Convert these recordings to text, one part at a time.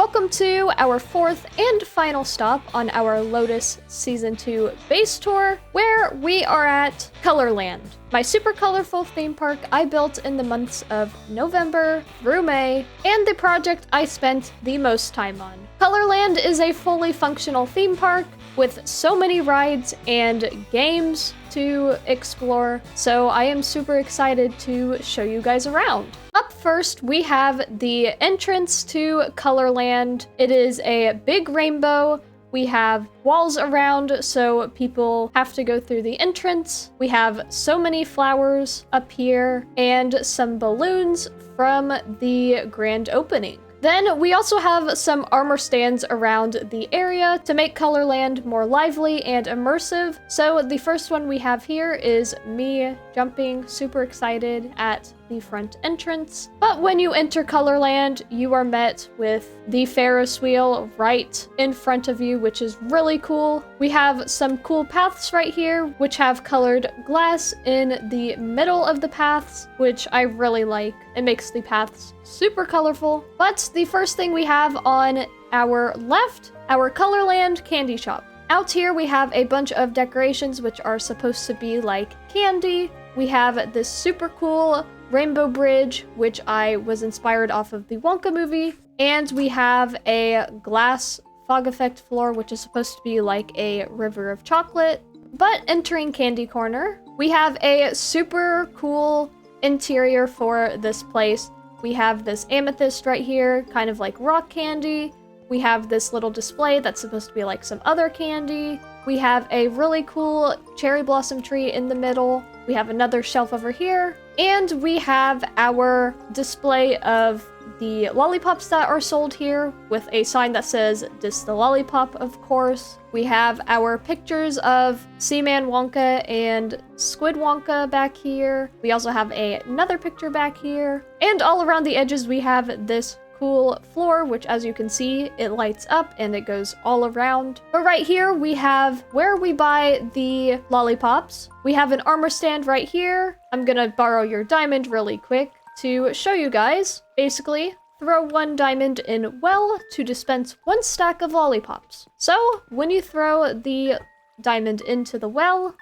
welcome to our fourth and final stop on our Lotus Season 2 base tour, where we are at Colorland, my super colorful theme park I built in the months of November through May, and the project I spent the most time on. Colorland is a fully functional theme park with so many rides and games to explore, so I am super excited to show you guys around. Up first, we have the entrance to Colorland. It is a big rainbow. We have walls around, so people have to go through the entrance. We have so many flowers up here and some balloons from the grand opening. Then we also have some armor stands around the area to make Colorland more lively and immersive. So the first one we have here is me jumping, super excited at the front entrance. But when you enter Colorland, you are met with the Ferris wheel right in front of you, which is really cool. We have some cool paths right here, which have colored glass in the middle of the paths, which I really like. It makes the paths super colorful. But the first thing we have on our left, our Colorland candy shop. Out here we have a bunch of decorations which are supposed to be like candy. We have this super cool rainbow bridge, which I was inspired off of the Wonka movie. And we have a glass fog effect floor, which is supposed to be like a river of chocolate. But entering Candy Corner, we have a super cool interior for this place. We have this amethyst right here, kind of like rock candy. We have this little display that's supposed to be like some other candy. We have a really cool cherry blossom tree in the middle. We have another shelf over here. And we have our display of the lollipops that are sold here with a sign that says, "This the lollipop," of course. We have our pictures of Seaman Wonka and Squid Wonka back here. We also have another picture back here. And all around the edges we have this cool floor, which as you can see, it lights up and it goes all around. But right here we have where we buy the lollipops. We have an armor stand right here. I'm gonna borrow your diamond really quick to show you guys. Basically, throw 1 diamond in well to dispense 1 stack of lollipops. So when you throw the diamond into the well,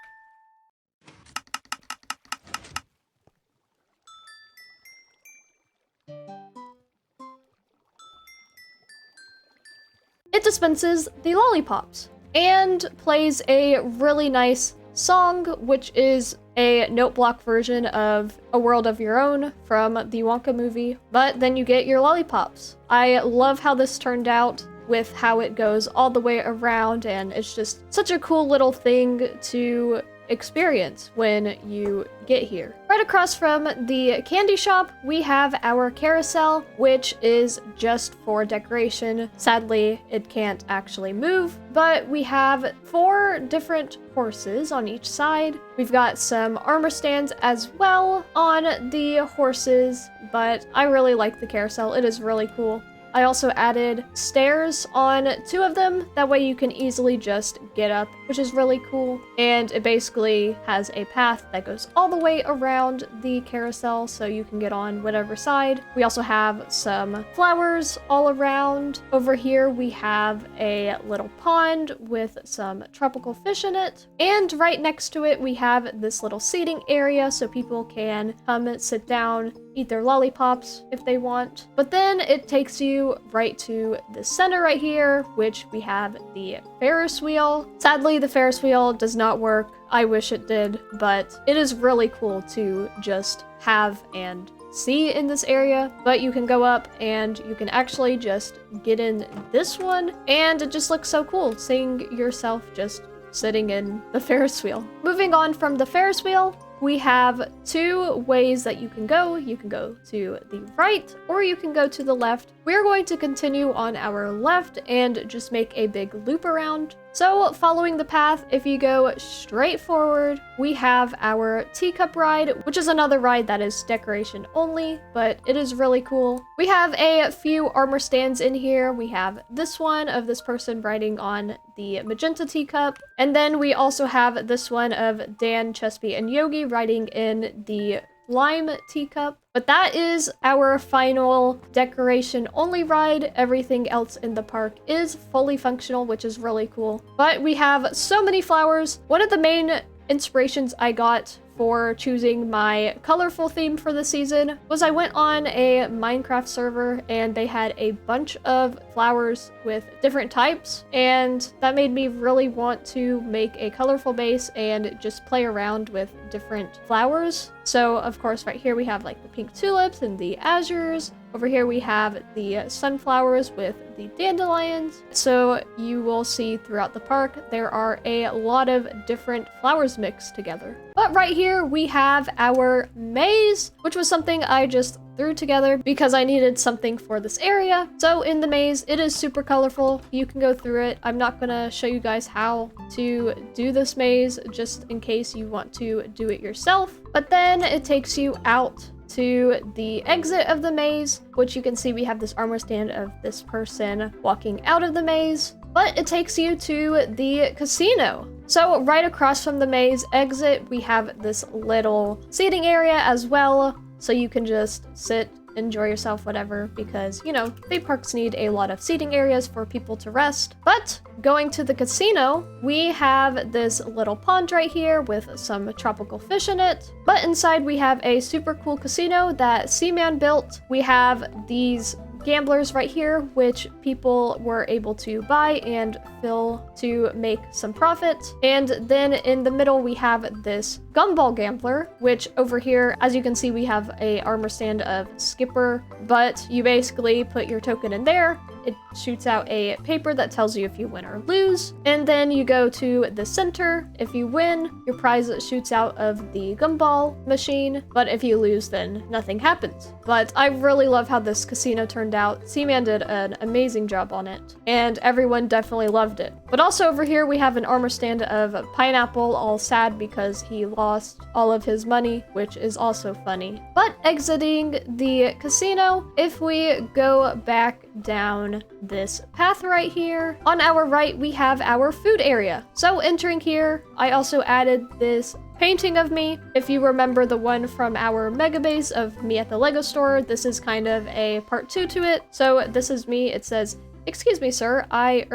it dispenses the lollipops and plays a really nice song, which is a note block version of A World of Your Own from the Wonka movie, but then you get your lollipops. I love how this turned out with how it goes all the way around, and it's just such a cool little thing to experience when you get here. Right across from the candy shop, we have our carousel, which is just for decoration. Sadly, it can't actually move, but we have 4 different horses on each side. We've got some armor stands as well on the horses, but I really like the carousel. It is really cool. I also added stairs on 2 of them. That way you can easily just get up, which is really cool. And it basically has a path that goes all the way around the carousel, so you can get on whatever side. We also have some flowers all around. Over here we have a little pond with some tropical fish in it. And right next to it we have this little seating area so people can come and sit down, eat their lollipops if they want. But then it takes you right to the center right here, which we have the Ferris wheel. Sadly, the Ferris wheel does not work. I wish it did, but it is really cool to just have and see in this area. But you can go up and you can actually just get in this one, and it just looks so cool seeing yourself just sitting in the Ferris wheel. Moving on from the Ferris wheel, we have 2 ways that you can go. You can go to the right or you can go to the left. We're going to continue on our left and just make a big loop around. So following the path, if you go straight forward, we have our teacup ride, which is another ride that is decoration only, but it is really cool. We have a few armor stands in here. We have this one of this person riding on the magenta teacup. And then we also have this one of Dan, Chespy, and Yogi riding in the lime teacup. But that is our final decoration only ride. Everything else in the park is fully functional, which is really cool. But we have so many flowers. One of the main inspirations I got for choosing my colorful theme for the season was I went on a Minecraft server and they had a bunch of flowers with different types, and that made me really want to make a colorful base and just play around with different flowers. So of course right here we have like the pink tulips and the azures. Over here we have the sunflowers with the dandelions. So you will see throughout the park there are a lot of different flowers mixed together. But right here we have our maze, which was something I just threw together because I needed something for this area. So in the maze, it is super colorful. You can go through it. I'm not gonna show you guys how to do this maze just in case you want to do it yourself. But then it takes you out to the exit of the maze, which you can see we have this armor stand of this person walking out of the maze. But it takes you to the casino. So right across from the maze exit, we have this little seating area as well. So you can just sit, enjoy yourself, whatever, because, you know, theme parks need a lot of seating areas for people to rest. But going to the casino, we have this little pond right here with some tropical fish in it. But inside we have a super cool casino that Seaman built. We have these gamblers right here, which people were able to buy and fill to make some profit. And then in the middle we have this gumball gambler, which over here, as you can see, we have a armor stand of Skipper, but you basically put your token in there. It shoots out a paper that tells you if you win or lose. And then you go to the center. If you win, your prize shoots out of the gumball machine. But if you lose, then nothing happens. But I really love how this casino turned out. Seaman did an amazing job on it, and everyone definitely loved it. But also over here, we have an armor stand of Pineapple, all sad because he lost all of his money, which is also funny. But exiting the casino, if we go back down this path right here, on our right we have our food area. So entering here, I also added this painting of me. If you remember the one from our mega base of me at the Lego store, this is kind of a part 2 to it. So this is me. It says, "Excuse me, sir, I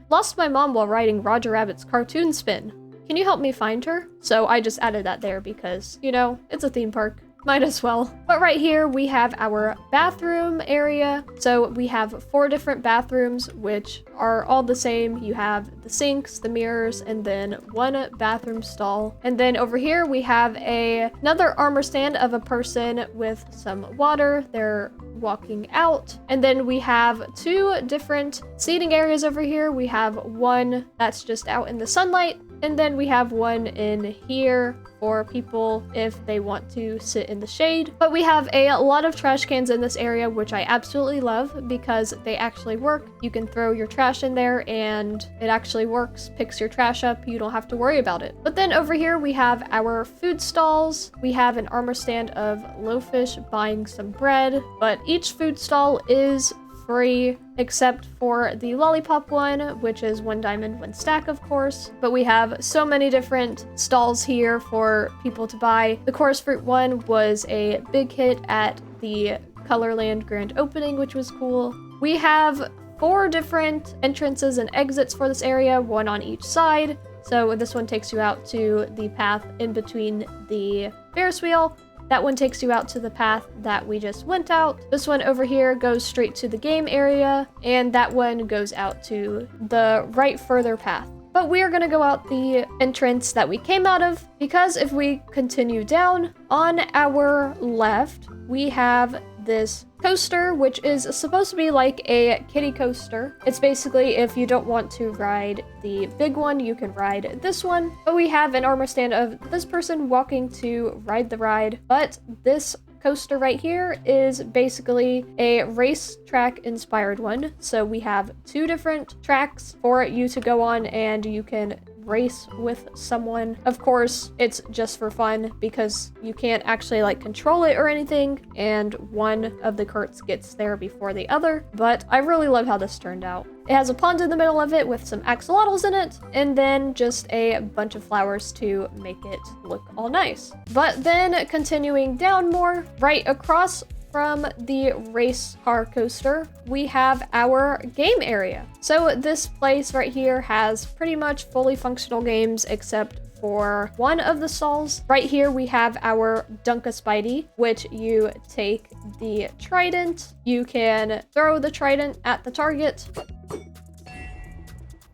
lost my mom while riding Roger Rabbit's cartoon spin. Can you help me find her?" So I just added that there because, you know, it's a theme park. Might as well. But right here we have our bathroom area. So we have 4 different bathrooms, which are all the same. You have the sinks, the mirrors, and then 1 bathroom stall. And then over here we have another armor stand of a person with some water. They're walking out. And then we have 2 different seating areas over here. We have one that's just out in the sunlight, and then we have one in here for people if they want to sit in the shade. But we have a lot of trash cans in this area, which I absolutely love because they actually work. You can throw your trash in there and it actually works, picks your trash up. You don't have to worry about it. But then over here we have our food stalls. We have an armor stand of Lowfish buying some bread, but each food stall is free except for the lollipop one, which is 1 diamond, 1 stack, of course. But we have so many different stalls here for people to buy. The chorus fruit one was a big hit at the Colorland grand opening, which was cool. We have 4 different entrances and exits for this area, 1 on each side. So this one takes you out to the path in between the Ferris wheel. That one takes you out to the path that we just went out. This one over here goes straight to the game area, and that one goes out to the right further path. But we are going to go out the entrance that we came out of, because if we continue down, on our left, we have this coaster, which is supposed to be like a kiddie coaster. It's basically if you don't want to ride the big one, you can ride this one. But we have an armor stand of this person walking to ride the ride. But this coaster right here is basically a racetrack inspired one. So we have 2 different tracks for you to go on, and you can race with someone. Of course, it's just for fun because you can't actually like control it or anything, and one of the carts gets there before the other. But I really love how this turned out. It has a pond in the middle of it with some axolotls in it, and then just a bunch of flowers to make it look all nice. But then continuing down more, right across from the race car coaster, we have our game area. So this place right here has pretty much fully functional games except for one of the stalls. Right here we have our Dunk-a-Spidey, which you take the trident, you can throw the trident at the target,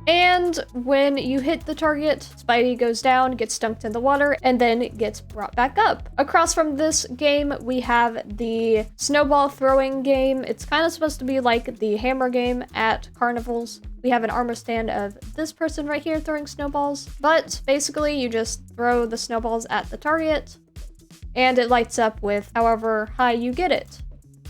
and when you hit the target, Spidey goes down, gets dunked in the water, and then gets brought back up. Across from this game, we have the snowball throwing game. It's kind of supposed to be like the hammer game at carnivals. We have an armor stand of this person right here throwing snowballs, but basically you just throw the snowballs at the target, and it lights up with however high you get it.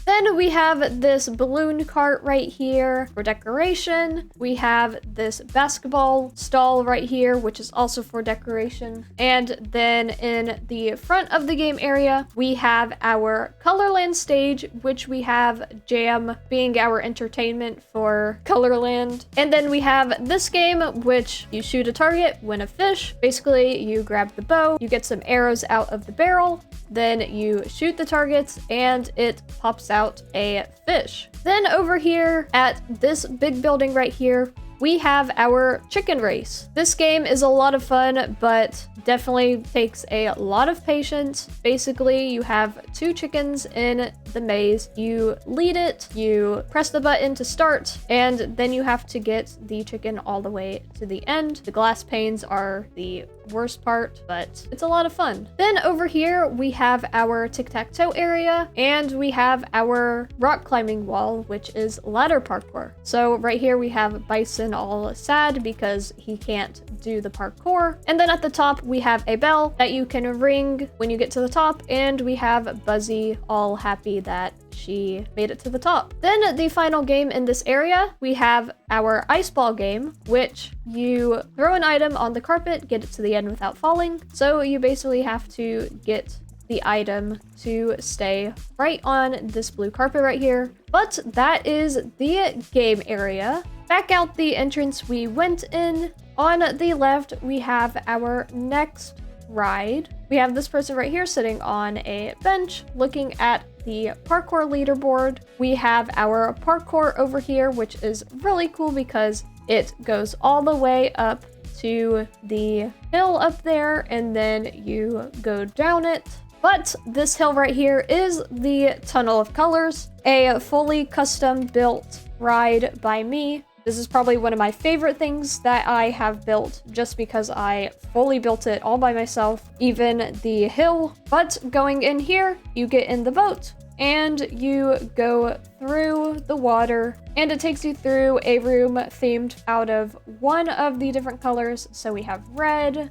Then we have this balloon cart right here for decoration. We have this basketball stall right here, which is also for decoration. And then in the front of the game area, we have our Colorland stage, which we have Jam being our entertainment for Colorland. And then we have this game, which you shoot a target, win a fish. Basically, you grab the bow, you get some arrows out of the barrel, then you shoot the targets, and it pops out a fish. Then over here at this big building right here, we have our chicken race. This game is a lot of fun, but definitely takes a lot of patience. Basically, you have two chickens in the maze. You lead it, you press the button to start, and then you have to get the chicken all the way to the end. The glass panes are the worst part, but it's a lot of fun. Then over here, we have our tic-tac-toe area, and we have our rock climbing wall, which is ladder parkour. So right here, we have Bison all sad because he can't do the parkour. And then at the top, we have a bell that you can ring when you get to the top, and we have Buzzy all happy that she made it to the top. Then the final game in this area, we have our ice ball game, which you throw an item on the carpet, get it to the end without falling. So you basically have to get the item to stay right on this blue carpet right here. But that is the game area. Back out the entrance we went in. On the left, we have our next ride. We have this person right here sitting on a bench looking at the parkour leaderboard. We have our parkour over here, which is really cool because it goes all the way up to the hill up there, and then you go down it. But this hill right here is the Tunnel of Colors, a fully custom built ride by me. This is probably one of my favorite things that I have built just because I fully built it all by myself, even the hill. But going in here, you get in the boat and you go through the water, and it takes you through a room themed out of one of the different colors. So we have red,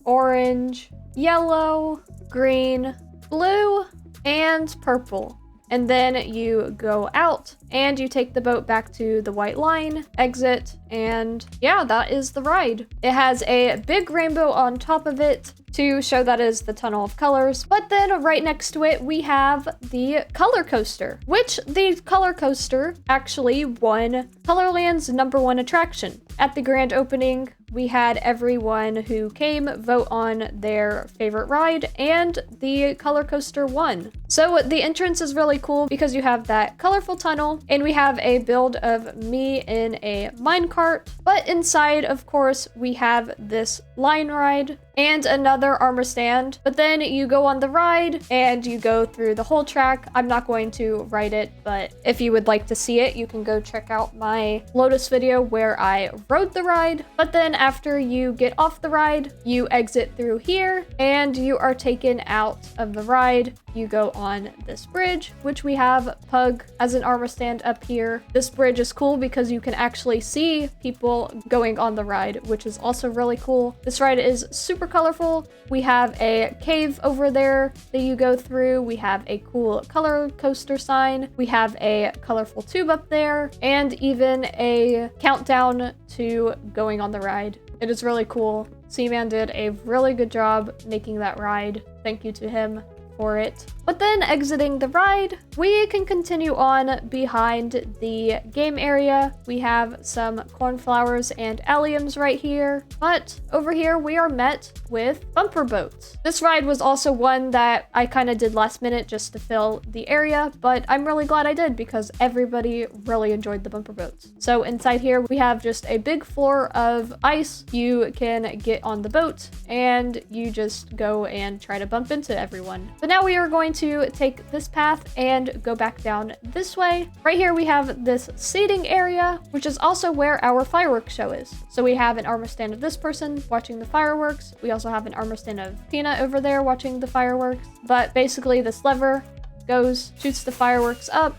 orange, yellow, green, blue, and purple. And then you go out and you take the boat back to the white line, exit, and yeah, that is the ride. It has a big rainbow on top of it to show that is the Tunnel of Colors. But then right next to it, we have the color coaster, which the color coaster actually won Colorland's #1 attraction. At the grand opening, we had everyone who came vote on their favorite ride, and the color coaster won. So the entrance is really cool because you have that colorful tunnel, and we have a build of me in a minecart. But inside, of course, we have this line ride and another armor stand. But then you go on the ride and you go through the whole track. I'm not going to ride it, but if you would like to see it, you can go check out my Lotus video where I rode the ride. But then after you get off the ride, you exit through here and you are taken out of the ride. You go on this bridge, which we have Pug as an armor stand up here. This bridge is cool because you can actually see people going on the ride, which is also really cool. This ride is super colorful. We have a cave over there that you go through. We have a cool color coaster sign. We have a colorful tube up there, and even a countdown to going on the ride. It is really cool. Seaman did a really good job making that ride. Thank you to him for it. But then exiting the ride, we can continue on behind the game area. We have some cornflowers and alliums right here. But over here, we are met with bumper boats. This ride was also one that I kind of did last minute just to fill the area, but I'm really glad I did because everybody really enjoyed the bumper boats. So inside here, we have just a big floor of ice. You can get on the boat and you just go and try to bump into everyone. But now we are going to take this path and go back down this way. Right here, we have this seating area, which is also where our fireworks show is. So we have an armor stand of this person watching the fireworks. We also have an armor stand of Tina over there watching the fireworks. But basically this lever goes, shoots the fireworks up,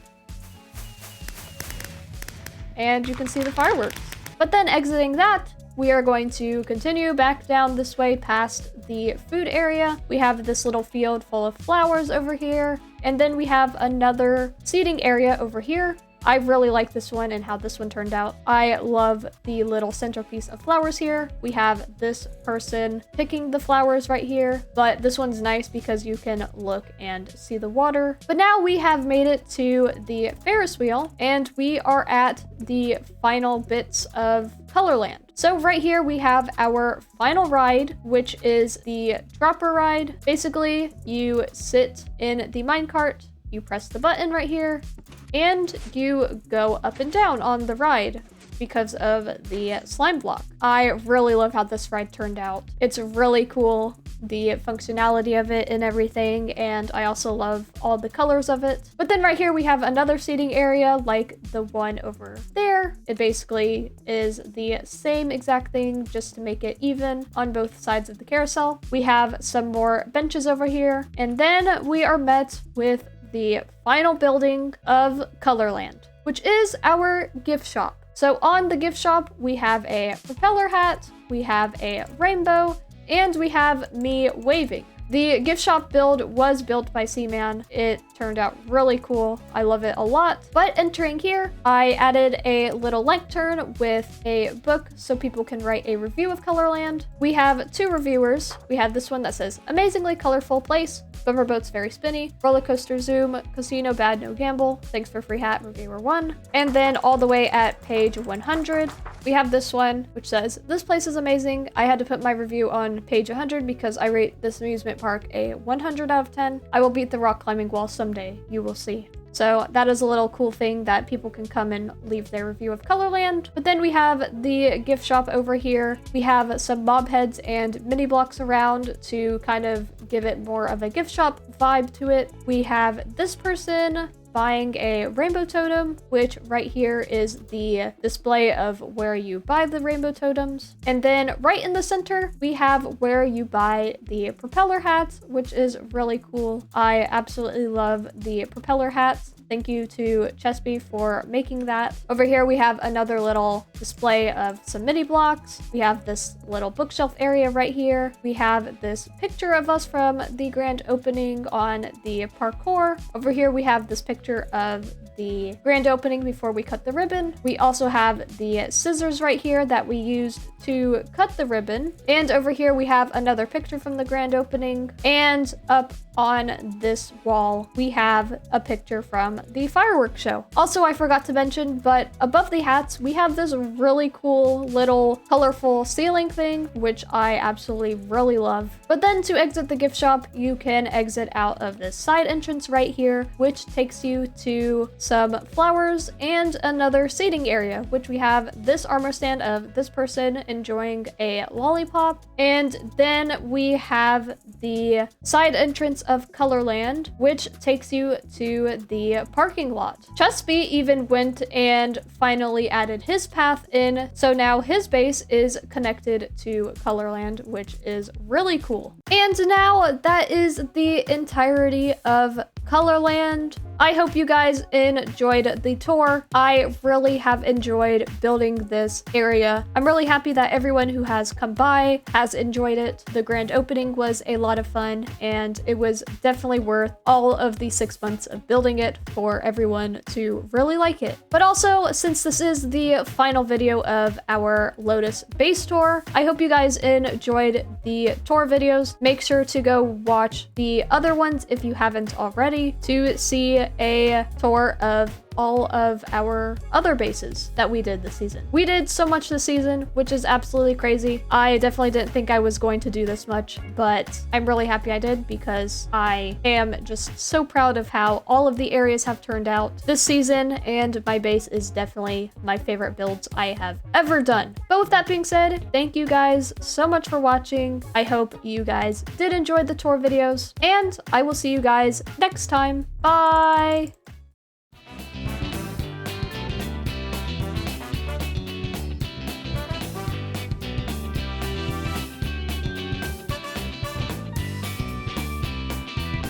and you can see the fireworks. But then exiting that, we are going to continue back down this way past the food area. We have this little field full of flowers over here, and then we have another seating area over here. I really like this one and how this one turned out. I love the little centerpiece of flowers here. We have this person picking the flowers right here, but this one's nice because you can look and see the water. But now we have made it to the Ferris wheel, and we are at the final bits of Colorland. So right here we have our final ride, which is the dropper ride. Basically, you sit in the minecart, you press the button right here, and you go up and down on the ride because of the slime block. I really love how this ride turned out. It's really cool, the functionality of it and everything, and I also love all the colors of it. But then right here we have another seating area like the one over there. It basically is the same exact thing, just to make it even on both sides of the carousel. We have some more benches over here, and then we are met with the final building of Colorland, which is our gift shop. So on the gift shop, we have a propeller hat, we have a rainbow, and we have me waving. The gift shop build was built by Seaman. It turned out really cool. I love it a lot. But entering here, I added a little lectern with a book so people can write a review of Colorland. We have two reviewers. We have this one that says, amazingly colorful place. Bumper boats very spinny. Roller coaster zoom. Casino bad no gamble. Thanks for free hat, reviewer 1. And then all the way at page 100, we have this one which says, this place is amazing. I had to put my review on page 100 because I rate this amusement park a 100 out of 10. I will beat the rock climbing wall someday. You will see. So that is a little cool thing that people can come and leave their review of Colorland. But then we have the gift shop over here. We have some mob heads and mini blocks around to kind of give it more of a gift shop vibe to it. We have this person buying a rainbow totem, which right here is the display of where you buy the rainbow totems. And then right in the center, we have where you buy the propeller hats, which is really cool. I absolutely love the propeller hats. Thank you to Chesby for making that. Over here, we have another little display of some mini blocks. We have this little bookshelf area right here. We have this picture of us from the grand opening on the parkour. Over here, we have this picture of the grand opening before we cut the ribbon. We also have the scissors right here that we used to cut the ribbon. And over here, we have another picture from the grand opening. And up on this wall, we have a picture from the fireworks show. Also, I forgot to mention, but above the hats, we have this really cool little colorful ceiling thing, which I absolutely really love. But then to exit the gift shop, you can exit out of this side entrance right here, which takes you to some flowers and another seating area, which we have this armor stand of this person enjoying a lollipop. And then we have the side entrance of Colorland, which takes you to the parking lot. Chesby even went and finally added his path in, so now his base is connected to Colorland, which is really cool. And now that is the entirety of Colorland. I hope you guys enjoyed the tour. I really have enjoyed building this area. I'm really happy that everyone who has come by has enjoyed it. The grand opening was a lot of fun, and it was definitely worth all of the 6 months of building it for everyone to really like it. But also, since this is the final video of our Lotus base tour, I hope you guys enjoyed the tour videos. Make sure to go watch the other ones if you haven't already to see a tour of all of our other bases that we did this season. We did so much this season, which is absolutely crazy. I definitely didn't think I was going to do this much, but I'm really happy I did because I am just so proud of how all of the areas have turned out this season, and my base is definitely my favorite builds I have ever done. But with that being said, thank you guys so much for watching. I hope you guys did enjoy the tour videos, and I will see you guys next time. Bye!